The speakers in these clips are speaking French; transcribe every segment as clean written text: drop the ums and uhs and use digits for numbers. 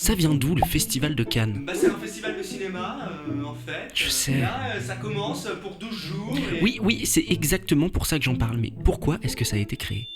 Ça vient d'où le festival de Cannes? Bah, c'est un festival de cinéma, en fait. Je sais. Là, ça commence pour 12 jours. Et... Oui, c'est exactement pour ça que j'en parle, mais pourquoi est-ce que ça a été créé?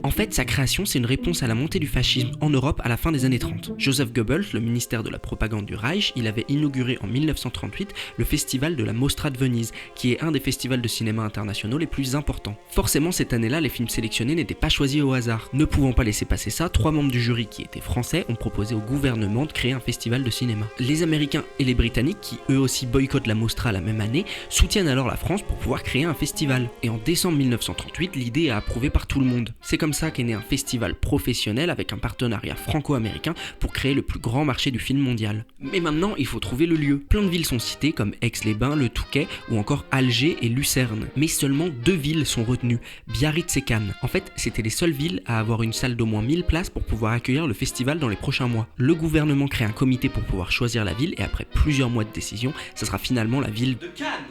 En fait, sa création, c'est une réponse à la montée du fascisme en Europe à la fin des années 30. Joseph Goebbels, le ministère de la propagande du Reich, il avait inauguré en 1938 le festival de la Mostra de Venise, qui est un des festivals de cinéma internationaux les plus importants. Forcément, cette année-là, les films sélectionnés n'étaient pas choisis au hasard. Ne pouvant pas laisser passer ça, 3 membres du jury qui étaient français ont proposé au gouvernement de créer un festival de cinéma. Les Américains et les Britanniques, qui eux aussi boycottent la Mostra la même année, soutiennent alors la France pour pouvoir créer un festival. Et en décembre 1938, l'idée est approuvée par tout le monde. C'est comme ça qu'est né un festival professionnel avec un partenariat franco-américain pour créer le plus grand marché du film mondial. Mais maintenant, il faut trouver le lieu. Plein de villes sont citées comme Aix-les-Bains, le Touquet ou encore Alger et Lucerne. Mais seulement 2 villes sont retenues, Biarritz et Cannes. En fait, c'était les seules villes à avoir une salle d'au moins 1000 places pour pouvoir accueillir le festival dans les prochains mois. Le gouvernement crée un comité pour pouvoir choisir la ville et après plusieurs mois de décision, ça sera finalement la ville de Cannes.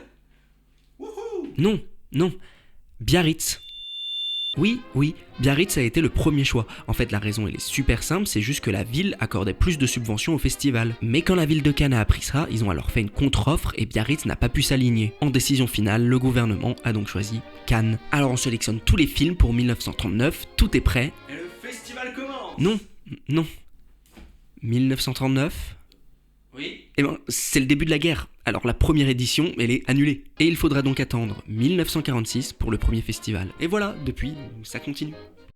Wouhou. Non, Biarritz. Oui, Biarritz a été le premier choix. En fait, la raison elle est super simple, c'est juste que la ville accordait plus de subventions au festival. Mais quand la ville de Cannes a appris ça, ils ont alors fait une contre-offre et Biarritz n'a pas pu s'aligner. En décision finale, le gouvernement a donc choisi Cannes. Alors on sélectionne tous les films pour 1939, tout est prêt. Et le festival commence. Non. 1939 ? Oui. Eh ben, c'est le début de la guerre. Alors la première édition, elle est annulée. Et il faudra donc attendre 1946 pour le premier festival. Et voilà, depuis, ça continue.